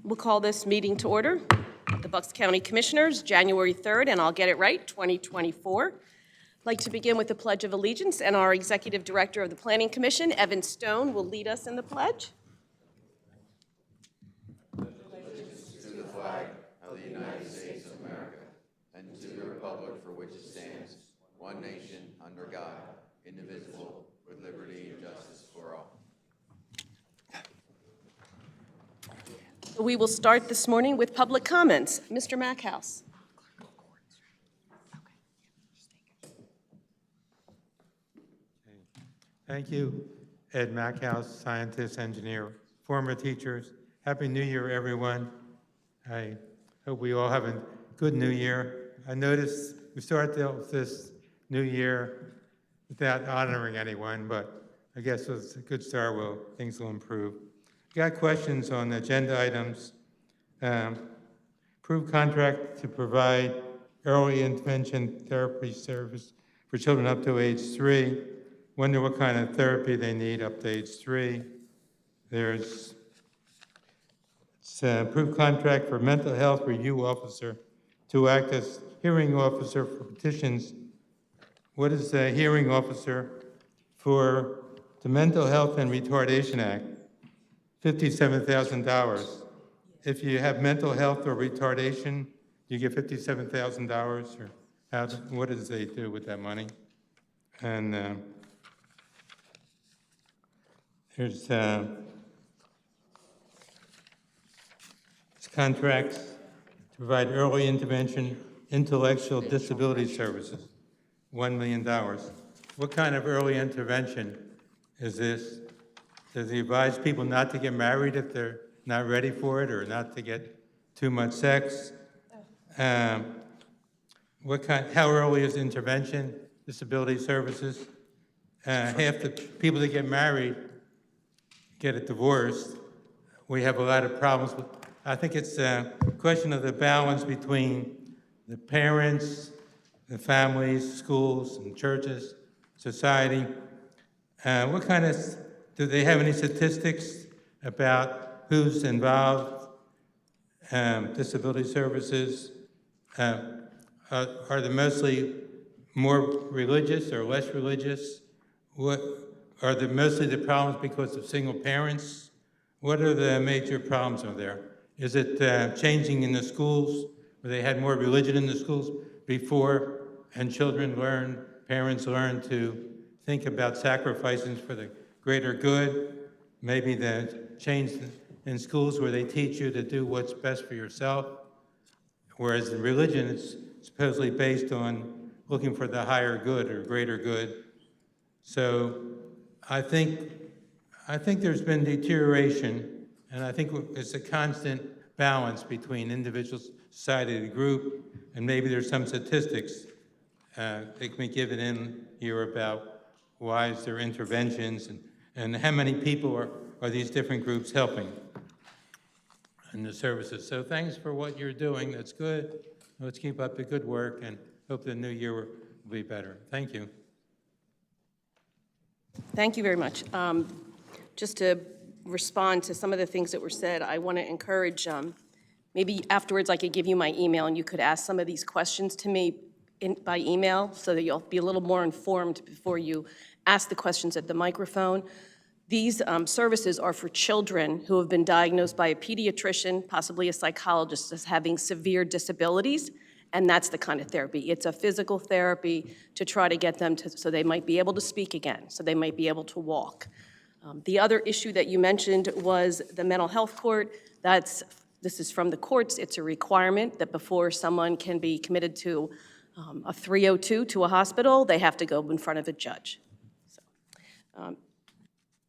We'll call this meeting to order. The Bucks County Commissioners, January 3rd, and I'll get it right, 2024. I'd like to begin with the Pledge of Allegiance, and our Executive Director of the Planning Commission, Evan Stone, will lead us in the pledge. Allegiance to the flag of the United States of America and to the republic for which it stands, one nation, under God, indivisible, with liberty and justice for all. We will start this morning with public comments. Mr. Mackhouse. Thank you, Ed Mackhouse, scientist, engineer, former teachers. Happy New Year, everyone. I hope we all have a good New Year. I noticed we started this New Year without honoring anyone, but I guess it's a good start. Well, things will improve. Got questions on agenda items. Approved contract to provide early intervention therapy service for children up to age 3. Wonder what kind of therapy they need up to age 3. There's approved contract for mental health review officer to act as hearing officer for petitions. What is a hearing officer for the Mental Health and Retardation Act? $57,000. If you have mental health or retardation, you get $57,000, or what does they do with that money? And there's contracts to provide early intervention intellectual disability services, $1 million. What kind of early intervention is this? Does he advise people not to get married if they're not ready for it, or not to get too much sex? How early is intervention, disability services? Half the people that get married get a divorce. We have a lot of problems with. I think it's a question of the balance between the parents, the families, schools, and churches, society. What kind of, do they have any statistics about who's involved? Disability services, are they mostly more religious or less religious? What are they mostly the problems because of single parents? What are the major problems are there? Is it changing in the schools, where they had more religion in the schools before, and parents learn to think about sacrifices for the greater good? Maybe the change in schools where they teach you to do what's best for yourself, whereas in religion it's supposedly based on looking for the higher good or greater good. So I think there's been deterioration, and I think it's a constant balance between individual, society, and group, and maybe there's some statistics that can be given in here about why is there interventions and how many people are these different groups helping in the services. So thanks for what you're doing. That's good. Let's keep up the good work and hope the new year will be better. Thank you. Thank you very much. Just to respond to some of the things that were said, I want to encourage, maybe afterwards I could give you my email and you could ask some of these questions to me by email so that you'll be a little more informed before you ask the questions at the microphone. These services are for children who have been diagnosed by a pediatrician, possibly a psychologist, as having severe disabilities, and that's the kind of therapy. It's a physical therapy to try to get them to, so they might be able to speak again, so they might be able to walk. The other issue that you mentioned was the mental health court. This is from the courts. It's a requirement that before someone can be committed to a 302 to a hospital, they have to go in front of a judge. So,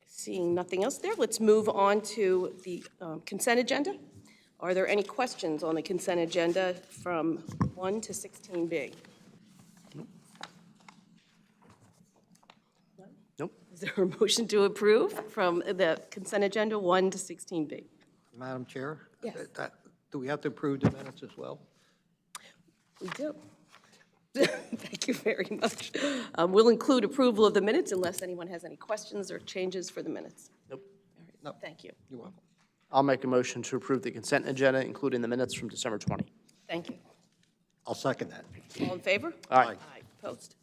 seeing nothing else there, let's move on to the consent agenda. Are there any questions on the consent agenda from 1 to 16B? Nope. Is there a motion to approve from the consent agenda 1 to 16B? Madam Chair? Yes. Do we have to approve the minutes as well? We do. Thank you very much. We'll include approval of the minutes unless anyone has any questions or changes for the minutes. Nope. All right. No. Thank you. You're welcome. I'll make a motion to approve the consent agenda, including the minutes from December 20. Thank you. I'll second that. All in favor? Aye. Aye, opposed.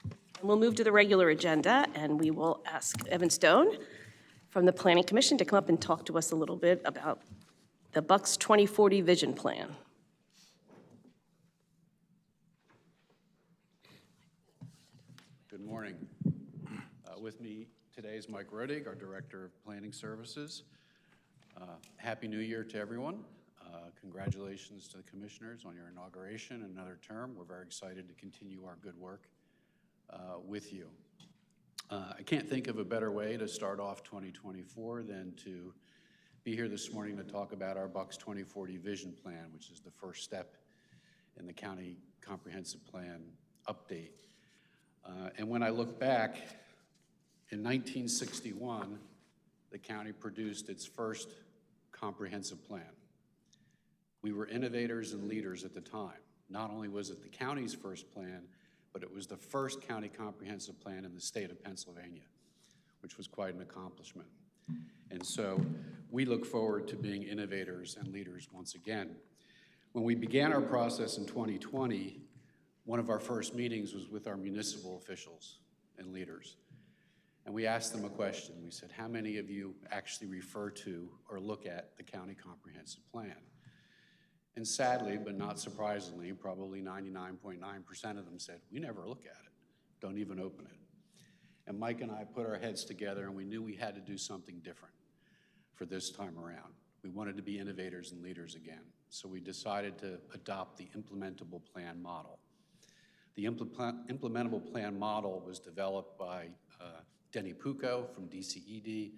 And we'll move to the regular agenda, and we will ask Evan Stone from the Planning Commission to come up and talk to us a little bit about the Bucks 2040 Vision Plan. Good morning. With me today is Mike Rodig, our Director of Planning Services. Happy New Year to everyone. Congratulations to the commissioners on your inauguration and another term. We're very excited to continue our good work with you. I can't think of a better way to start off 2024 than to be here this morning to talk about our Bucks 2040 Vision Plan, which is the first step in the county comprehensive plan update. And when I look back, in 1961, the county produced its first comprehensive plan. We were innovators and leaders at the time. Not only was it the county's first plan, but it was the first county comprehensive plan in the state of Pennsylvania, which was quite an accomplishment. And so we look forward to being innovators and leaders once again. When we began our process in 2020, one of our first meetings was with our municipal officials and leaders. And we asked them a question. We said, how many of you actually refer to or look at the county comprehensive plan? And sadly, but not surprisingly, probably 99.9% of them said, we never look at it, don't even open it. And Mike and I put our heads together and we knew we had to do something different for this time around. We wanted to be innovators and leaders again. So we decided to adopt the implementable plan model. The implementable plan model was developed by Denny Pucco from DCED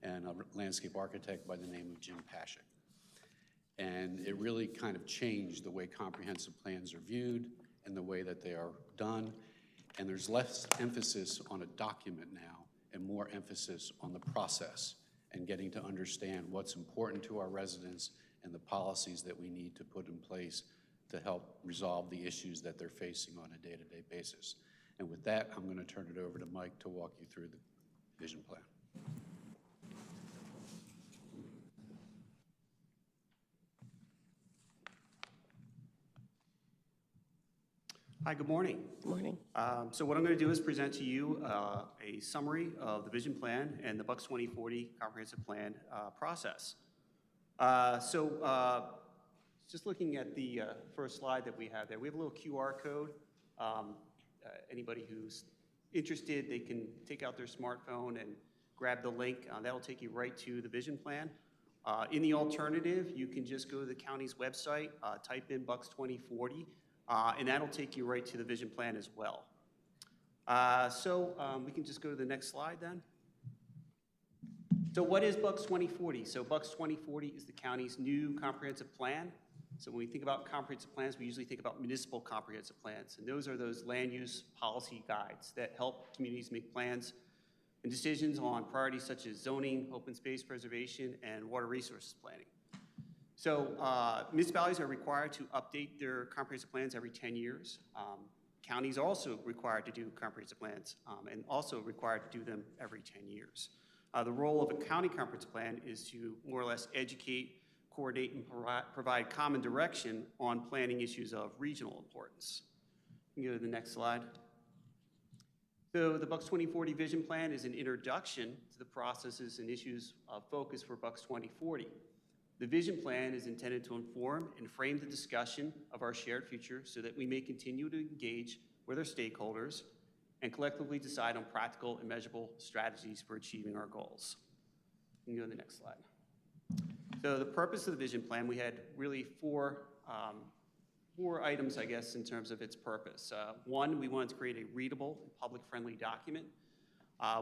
and a landscape architect by the name of Jim Pashik. And it really kind of changed the way comprehensive plans are viewed and the way that they are done. And there's less emphasis on a document now and more emphasis on the process and getting to understand what's important to our residents and the policies that we need to put in place to help resolve the issues that they're facing on a day-to-day basis. And with that, I'm going to turn it over to Mike to walk you through the vision plan. Hi, good morning. Good morning. So what I'm going to do is present to you a summary of the vision plan and the Bucks 2040 comprehensive plan process. Just looking at the first slide that we have there, we have a little QR code. Anybody who's interested, they can take out their smartphone and grab the link. That'll take you right to the vision plan. In the alternative, you can just go to the county's website, type in Bucks 2040, and that'll take you right to the vision plan as well. We can just go to the next slide then. So what is Bucks 2040? So Bucks 2040 is the county's new comprehensive plan. So when we think about comprehensive plans, we usually think about municipal comprehensive plans. And those are those land use policy guides that help communities make plans and decisions on priorities such as zoning, open space preservation, and water resources planning. So municipalities are required to update their comprehensive plans every 10 years. Counties are also required to do comprehensive plans and also required to do them every 10 years. The role of a county comprehensive plan is to more or less educate, coordinate, and provide common direction on planning issues of regional importance. You can go to the next slide. So the Bucks 2040 Vision Plan is an introduction to the processes and issues of focus for Bucks 2040. The Vision Plan is intended to inform and frame the discussion of our shared future so that we may continue to engage with our stakeholders and collectively decide on practical and measurable strategies for achieving our goals. You can go to the next slide. So the purpose of the Vision Plan, we had really four items, I guess, in terms of its purpose. One, we wanted to create a readable and public-friendly document.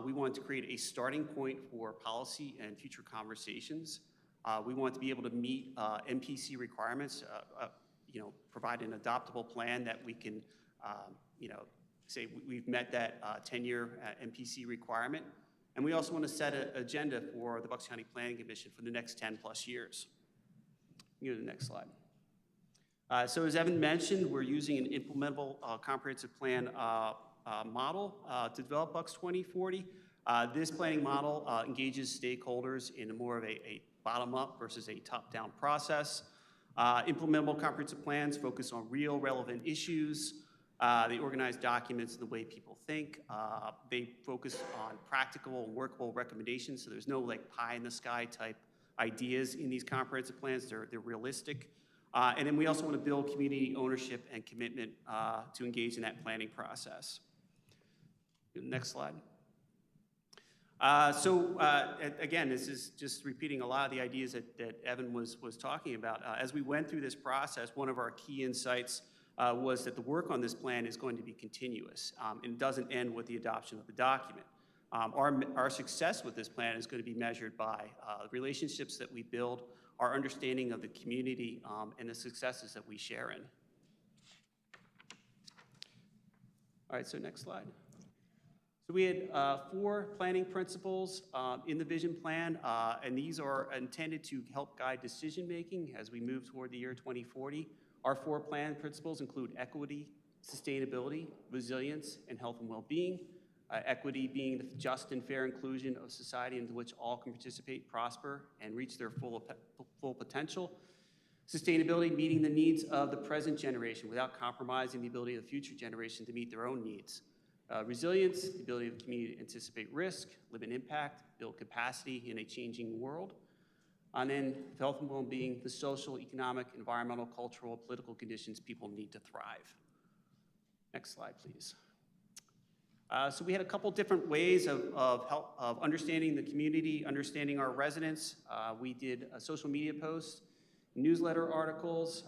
We wanted to create a starting point for policy and future conversations. We wanted to be able to meet MPC requirements, provide an adoptable plan that we can, say we've met that 10-year MPC requirement. And we also want to set an agenda for the Bucks County Planning Commission for the next 10 plus years. You go to the next slide. So as Evan mentioned, we're using an implementable comprehensive plan model to develop Bucks 2040. This planning model engages stakeholders in more of a bottom-up versus a top-down process. Implementable comprehensive plans focus on real relevant issues. They organize documents the way people think. They focus on practical and workable recommendations, so there's no like pie-in-the-sky type ideas in these comprehensive plans. They're realistic. And then we also want to build community ownership and commitment to engage in that planning process. Next slide. Again, this is just repeating a lot of the ideas that Evan was talking about. As we went through this process, one of our key insights was that the work on this plan is going to be continuous and doesn't end with the adoption of the document. Our success with this plan is going to be measured by relationships that we build, our understanding of the community, and the successes that we share in. All right, so next slide. So we had 4 planning principles in the vision plan, and these are intended to help guide decision-making as we move toward the year 2040. Our 4 plan principles include equity, sustainability, resilience, and health and well-being. Equity being the just and fair inclusion of society into which all can participate, prosper, and reach their full potential. Sustainability, meeting the needs of the present generation without compromising the ability of the future generation to meet their own needs. Resilience, the ability of the community to anticipate risk, limit impact, build capacity in a changing world. And then health and well-being, the social, economic, environmental, cultural, political conditions people need to thrive. Next slide, please. So we had a couple different ways of understanding the community, understanding our residents. We did social media posts, newsletter articles.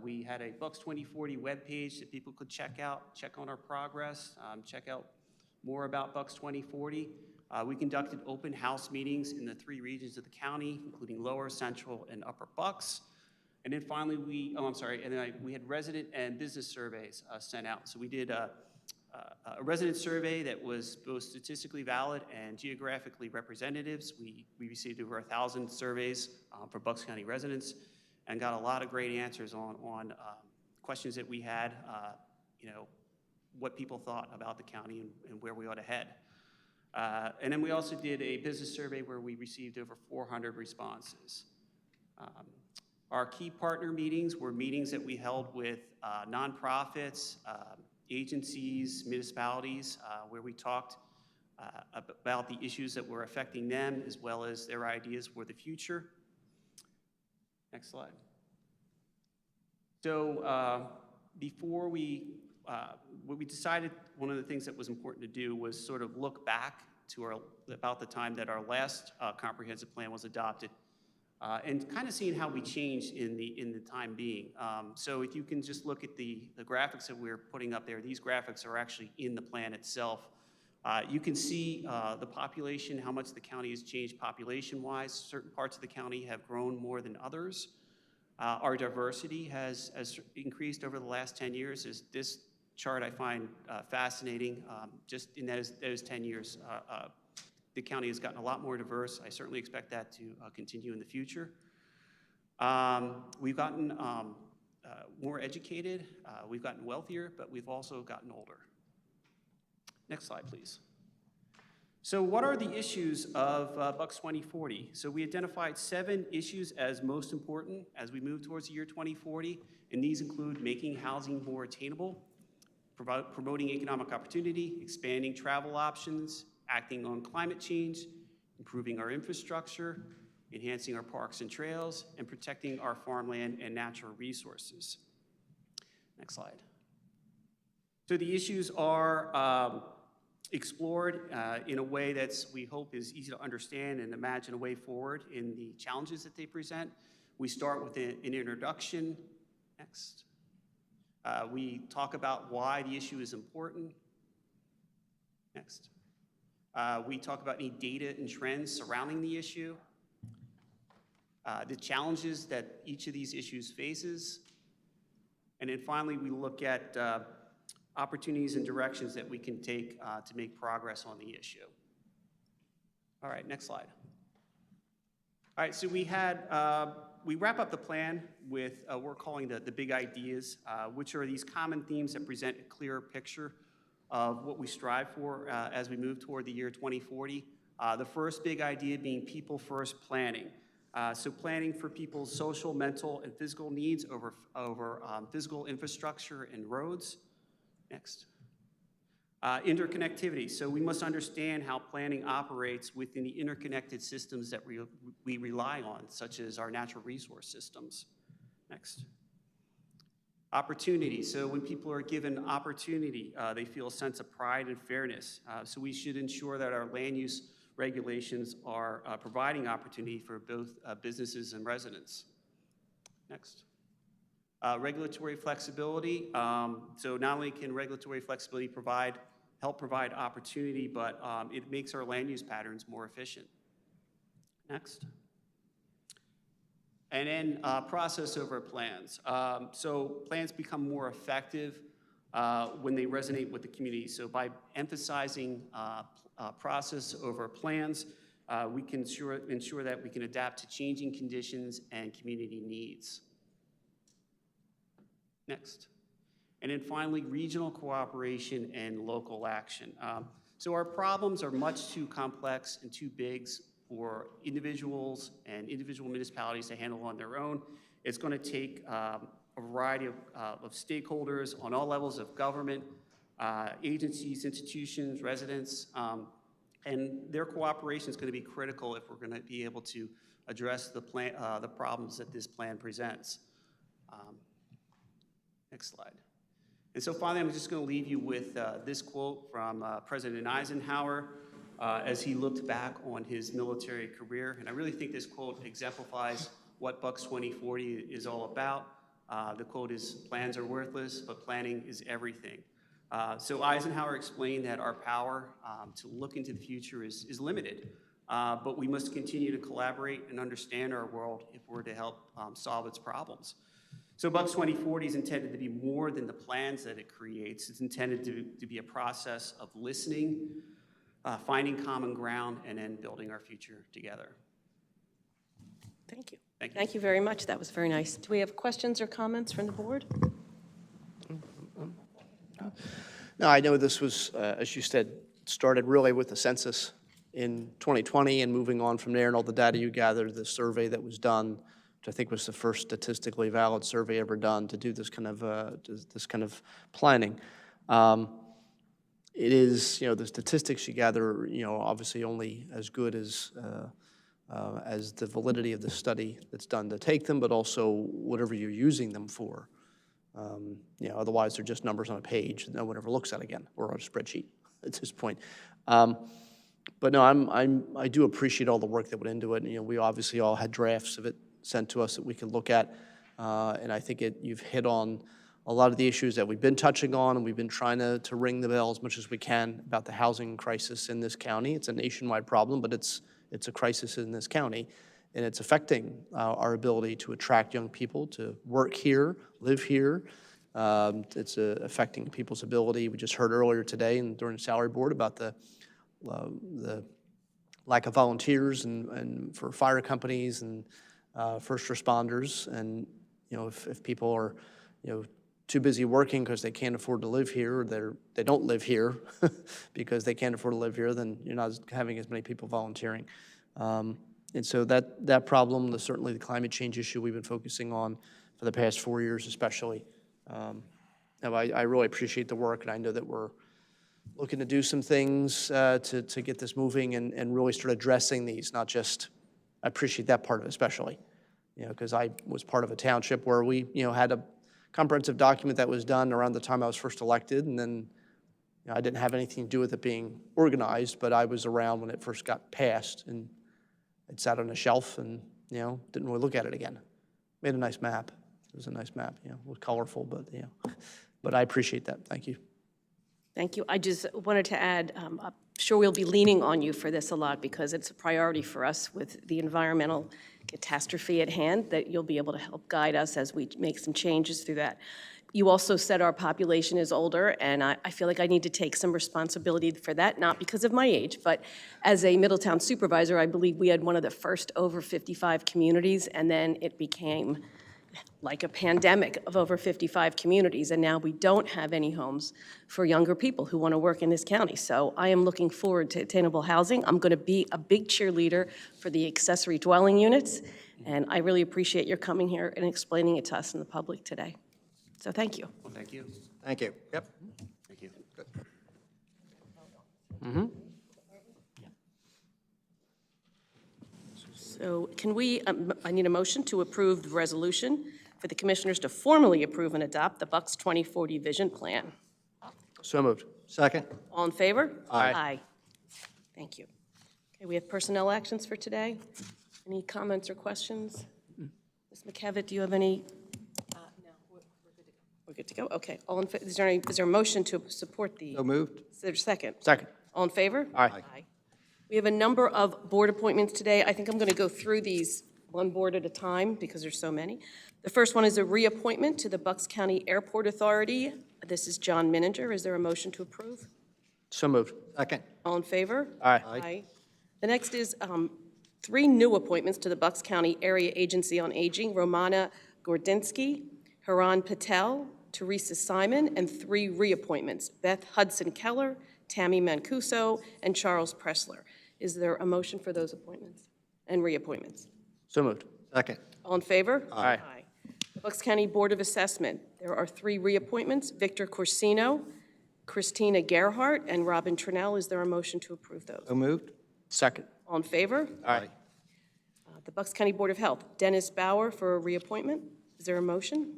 We had a Bucks 2040 webpage that people could check out, check on our progress, check out more about Bucks 2040. We conducted open house meetings in the 3 regions of the county, including Lower, Central, and Upper Bucks. And then finally, we had resident and business surveys sent out. So we did a resident survey that was both statistically valid and geographically representative. We received over 1,000 surveys for Bucks County residents and got a lot of great answers on questions that we had, what people thought about the county and where we ought to head. And then we also did a business survey where we received over 400 responses. Our key partner meetings were meetings that we held with nonprofits, agencies, municipalities, where we talked about the issues that were affecting them as well as their ideas for the future. Next slide. So before what we decided, one of the things that was important to do was sort of look back to about the time that our last comprehensive plan was adopted, and kind of seeing how we changed in the time being. So if you can just look at the graphics that we're putting up there, these graphics are actually in the plan itself. You can see the population, how much the county has changed population-wise. Certain parts of the county have grown more than others. Our diversity has increased over the last 10 years. This chart I find fascinating. Just in those 10 years, the county has gotten a lot more diverse. I certainly expect that to continue in the future. We've gotten more educated, we've gotten wealthier, but we've also gotten older. Next slide, please. So what are the issues of Bucks 2040? So we identified 7 issues as most important as we move towards the year 2040, and these include making housing more attainable, promoting economic opportunity, expanding travel options, acting on climate change, improving our infrastructure, enhancing our parks and trails, and protecting our farmland and natural resources. Next slide. So the issues are explored in a way that's, we hope, is easy to understand and imagine a way forward in the challenges that they present. We start with an introduction. Next. We talk about why the issue is important. Next. We talk about any data and trends surrounding the issue, the challenges that each of these issues faces, and then finally we look at opportunities and directions that we can take to make progress on the issue. All right, next slide. All right, so we wrap up the plan with what we're calling the big ideas, which are these common themes that present a clearer picture of what we strive for as we move toward the year 2040. The first big idea being people first planning. So planning for people's social, mental, and physical needs over physical infrastructure and roads. Next. Interconnectivity. So we must understand how planning operates within the interconnected systems that we rely on, such as our natural resource systems. Next. Opportunity. So when people are given opportunity, they feel a sense of pride and fairness. So we should ensure that our land use regulations are providing opportunity for both businesses and residents. Next. Regulatory flexibility. So not only can regulatory flexibility help provide opportunity, but it makes our land use patterns more efficient. Next. And then process over plans. So plans become more effective when they resonate with the community. So by emphasizing process over plans, we can ensure that we can adapt to changing conditions and community needs. Next. And then finally, regional cooperation and local action. So our problems are much too complex and too big for individuals and individual municipalities to handle on their own. It's going to take a variety of stakeholders on all levels of government, agencies, institutions, residents, and their cooperation is going to be critical if we're going to be able to address the problems that this plan presents. Next slide. And so finally, I'm just going to leave you with this quote from President Eisenhower as he looked back on his military career. And I really think this quote exemplifies what Bucks 2040 is all about. The quote is, "Plans are worthless, but planning is everything." So Eisenhower explained that our power to look into the future is limited, but we must continue to collaborate and understand our world if we're to help solve its problems. So Bucks 2040 is intended to be more than the plans that it creates. It's intended to be a process of listening, finding common ground, and then building our future together. Thank you. Thank you. Thank you very much. That was very nice. Do we have questions or comments from the board? No, I know this was, as you said, started really with the census in 2020 and moving on from there and all the data you gathered, the survey that was done, which I think was the first statistically valid survey ever done to do this kind of planning. It is, the statistics you gather, obviously only as good as the validity of the study that's done to take them, but also whatever you're using them for. Otherwise they're just numbers on a page that no one ever looks at again, or on a spreadsheet at this point. But no, I do appreciate all the work that went into it. And, we obviously all had drafts of it sent to us that we could look at. And I think you've hit on a lot of the issues that we've been touching on, and we've been trying to ring the bell as much as we can about the housing crisis in this county. It's a nationwide problem, but it's a crisis in this county. And it's affecting our ability to attract young people to work here, live here. It's affecting people's ability. We just heard earlier today and during the salary board about the lack of volunteers and for fire companies and first responders. And if people are too busy working because they can't afford to live here, or they don't live here because they can't afford to live here, then you're not having as many people volunteering. And so that problem, certainly the climate change issue we've been focusing on for the past 4 years especially. I really appreciate the work, and I know that we're looking to do some things to get this moving and really start addressing these, not just, I appreciate that part of it especially, because I was part of a township where we had a comprehensive document that was done around the time I was first elected, and then I didn't have anything to do with it being organized, but I was around when it first got passed, and it sat on a shelf and, didn't really look at it again. Made a nice map. It was a nice map, it was colorful, but I appreciate that. Thank you. Thank you. I just wanted to add, I'm sure we'll be leaning on you for this a lot because it's a priority for us with the environmental catastrophe at hand, that you'll be able to help guide us as we make some changes through that. You also said our population is older, and I feel like I need to take some responsibility for that, not because of my age, but as a Middletown supervisor, I believe we had one of the first over 55 communities, and then it became like a pandemic of over 55 communities, and now we don't have any homes for younger people who want to work in this county. So I am looking forward to attainable housing. I'm going to be a big cheerleader for the accessory dwelling units, and I really appreciate your coming here and explaining it to us in the public today. So thank you. Well, thank you. Thank you. Yep. Thank you. So can we, I need a motion to approve the resolution for the commissioners to formally approve and adopt the Bucks 2040 Vision Plan. So moved. Second. All in favor? Aye. Thank you. Okay, we have personnel actions for today. Any comments or questions? Ms. McKevitt, do you have any? No, we're good to go. Okay. All in, is there a motion to support the? So moved. Is there a second? Second. All in favor? Aye. We have a number of board appointments today. I think I'm going to go through these one board at a time because there's so many. The first one is a reappointment to the Bucks County Airport Authority. This is John Mininger. Is there a motion to approve? So moved. Second. All in favor? Aye. Aye. The next is 3 new appointments to the Bucks County Area Agency on Aging, Romana Gordinsky, Haran Patel, Teresa Simon, and 3 reappointments, Beth Hudson Keller, Tammy Mancuso, and Charles Pressler. Is there a motion for those appointments and reappointments? So moved. Second. All in favor? Aye. The Bucks County Board of Assessment, there are 3 reappointments, Victor Corsino, Christina Gerhart, and Robin Trinnell. Is there a motion to approve those? So moved. Second. All in favor? Aye. The Bucks County Board of Health, Dennis Bauer for a reappointment. Is there a motion?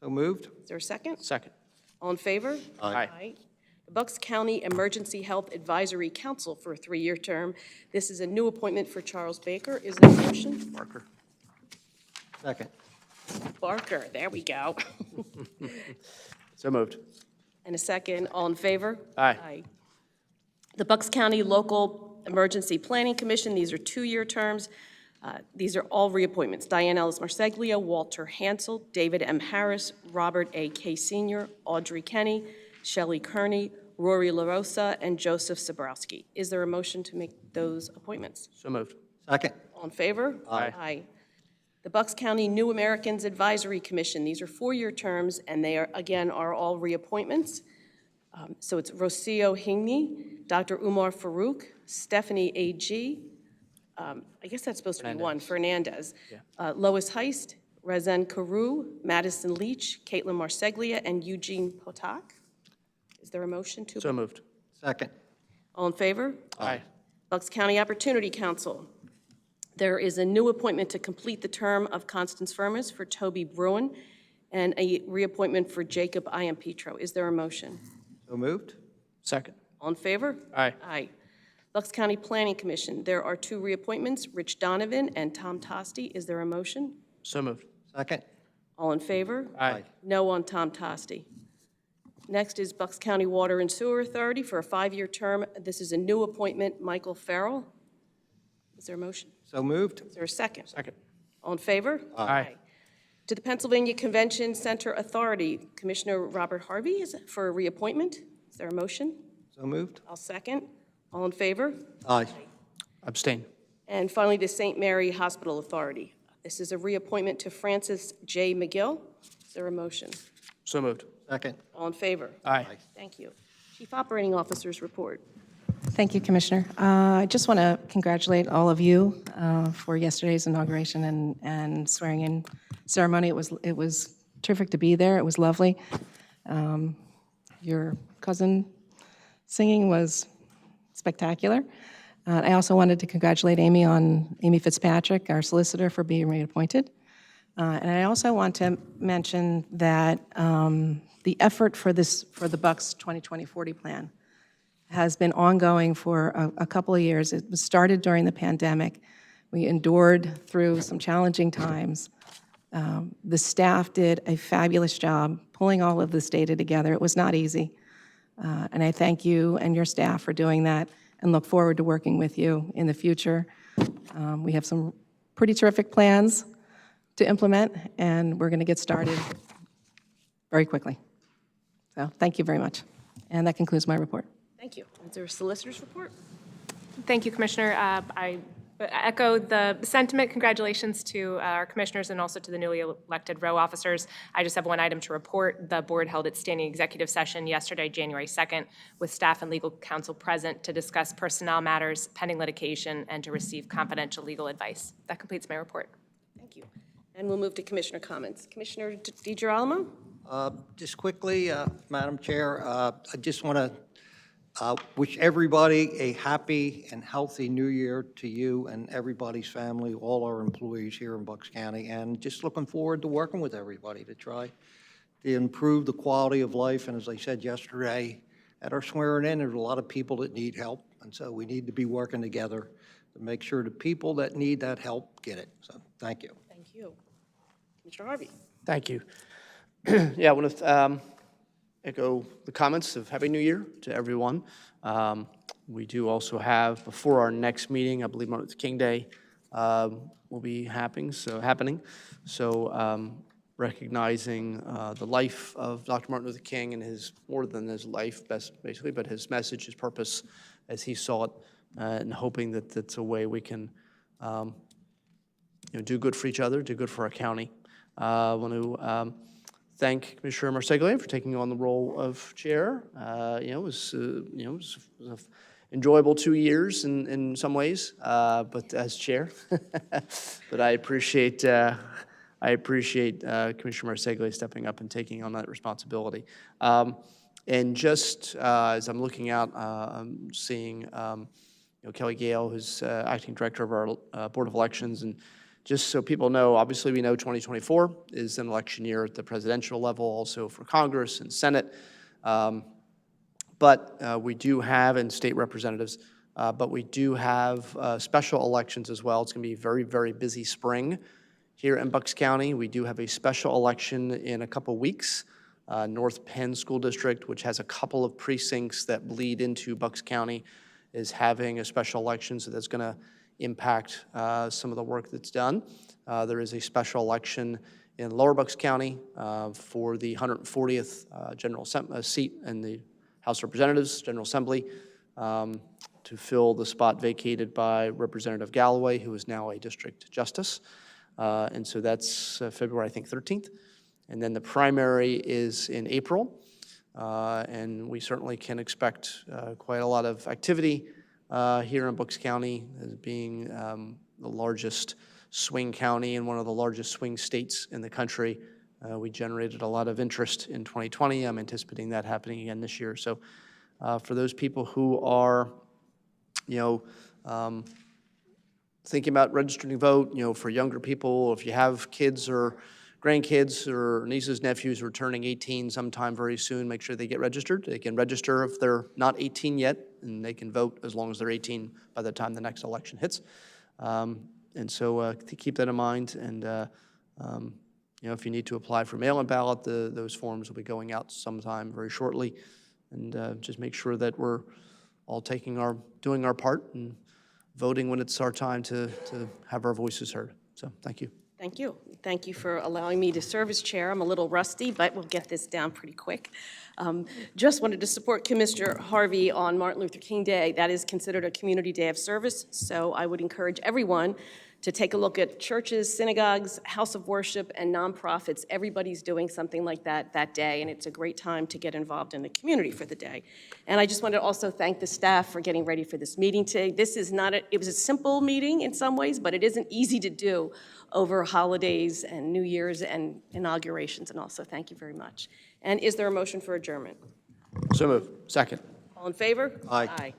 So moved. Is there a second? Second. All in favor? Aye. The Bucks County Emergency Health Advisory Council for a 3-year term. This is a new appointment for Charles Baker. Is there a motion? Barker. Second. Barker, there we go. So moved. And a second. All in favor? Aye. The Bucks County Local Emergency Planning Commission, these are 2-year terms. These are all reappointments. Diane Ellis Marseglia, Walter Hansel, David M. Harris, Robert A. K. Sr., Audrey Kenny, Shelley Kearney, Rory LaRosa, and Joseph Sabrowski. Is there a motion to make those appointments? So moved. Second. All in favor? Aye. The Bucks County New Americans Advisory Commission, these are 4-year terms, and they are, again, are all reappointments. So it's Rocio Hingney, Dr. Umar Farouk, Stephanie A.G., I guess that's supposed to be one, Fernandez, Lois Heist, Rezen Carew, Madison Leach, Caitlin Marseglia, and Eugene Potak. Is there a motion to? So moved. Second. All in favor? Aye. Bucks County Opportunity Council. There is a new appointment to complete the term of Constance Firmus for Toby Bruin, and a reappointment for Jacob Iam-Petro. Is there a motion? So moved. Second. All in favor? Aye. Aye. Bucks County Planning Commission, there are 2 reappointments, Rich Donovan and Tom Tosti. Is there a motion? So moved. Second. All in favor? Aye. No on Tom Tosti. Next is Bucks County Water and Sewer Authority for a 5-year term. This is a new appointment, Michael Farrell. Is there a motion? So moved. Is there a second? Second. All in favor? Aye. To the Pennsylvania Convention Center Authority, Commissioner Robert Harvey is for a reappointment. Is there a motion? So moved. I'll second. All in favor? Aye. Abstain. And finally, the St. Mary Hospital Authority. This is a reappointment to Francis J. McGill. Is there a motion? So moved. Second. All in favor? Aye. Thank you. Chief Operating Officer's report. Thank you, Commissioner. I just want to congratulate all of you for yesterday's inauguration and swearing-in ceremony. It was terrific to be there. It was lovely. Your cousin singing was spectacular. I also wanted to congratulate Amy Fitzpatrick, our solicitor, for being reappointed. And I also want to mention that the effort for the Bucks 2020-40 plan has been ongoing for a couple of years. It was started during the pandemic. We endured through some challenging times. The staff did a fabulous job pulling all of this data together. It was not easy. And I thank you and your staff for doing that and look forward to working with you in the future. We have some pretty terrific plans to implement, and we're going to get started very quickly. So thank you very much. And that concludes my report. Thank you. Is there a solicitor's report? Thank you, Commissioner. I But I echo the sentiment. Congratulations to our commissioners and also to the newly elected row officers. I just have one item to report. The board held its standing executive session yesterday, January 2nd, with staff and legal counsel present to discuss personnel matters, pending litigation, and to receive confidential legal advice. That completes my report. Thank you. And we'll move to commissioner comments. Commissioner DiGirolamo? Just quickly, Madam Chair, I just want to wish everybody a happy and healthy new year to you and everybody's family, all our employees here in Bucks County, and just looking forward to working with everybody to try to improve the quality of life. And as I said yesterday, at our swearing in, there's a lot of people that need help, and so we need to be working together to make sure the people that need that help get it. So thank you. Thank you. Commissioner Harvey? Thank you. Yeah, I want to echo the comments of Happy New Year to everyone. We do also have, before our next meeting, I believe Martin Luther King Day will be happening. So recognizing the life of Dr. Martin Luther King and his, more than his life, basically, but his message, his purpose as he saw it, and hoping that that's a way we can do good for each other, do good for our county. I want to thank Commissioner Marseglia for taking on the role of chair. It was an enjoyable 2 years in some ways, but as chair. But I appreciate Commissioner Marseglia stepping up and taking on that responsibility. And just as I'm looking out, I'm seeing Kelly Gale, who's acting director of our Board of Elections, and just so people know, obviously we know 2024 is an election year at the presidential level, also for Congress and Senate. But we do have, and state representatives, but we do have special elections as well. It's going to be a very, very busy spring here in Bucks County. We do have a special election in a couple weeks. North Penn School District, which has a couple of precincts that bleed into Bucks County, is having a special election, so that's going to impact some of the work that's done. There is a special election in Lower Bucks County for the 140th general seat in the House of Representatives, General Assembly, to fill the spot vacated by Representative Galloway, who is now a district justice. And so that's February, I think, 13th. And then the primary is in April. And we certainly can expect quite a lot of activity here in Bucks County, as being the largest swing county and one of the largest swing states in the country. We generated a lot of interest in 2020. I'm anticipating that happening again this year. So for those people who are, thinking about registering to vote, for younger people, if you have kids or grandkids or nieces, nephews who are turning 18 sometime very soon, make sure they get registered. They can register if they're not 18 yet, and they can vote as long as they're 18 by the time the next election hits. And so to keep that in mind, and if you need to apply for mail-in ballot, those forms will be going out sometime very shortly. And just make sure that we're all doing our part and voting when it's our time to have our voices heard. So thank you. Thank you. Thank you for allowing me to serve as chair. I'm a little rusty, but we'll get this down pretty quick. Just wanted to support Commissioner Harvey on Martin Luther King Day. That is considered a community day of service, so I would encourage everyone to take a look at churches, synagogues, house of worship, and nonprofits. Everybody's doing something like that day, and it's a great time to get involved in the community for the day. And I just wanted to also thank the staff for getting ready for this meeting today. It was a simple meeting in some ways, but it isn't easy to do over holidays and New Year's and inaugurations, and also thank you very much. And is there a motion for adjournment? So moved. Second. All in favor? Aye. Aye.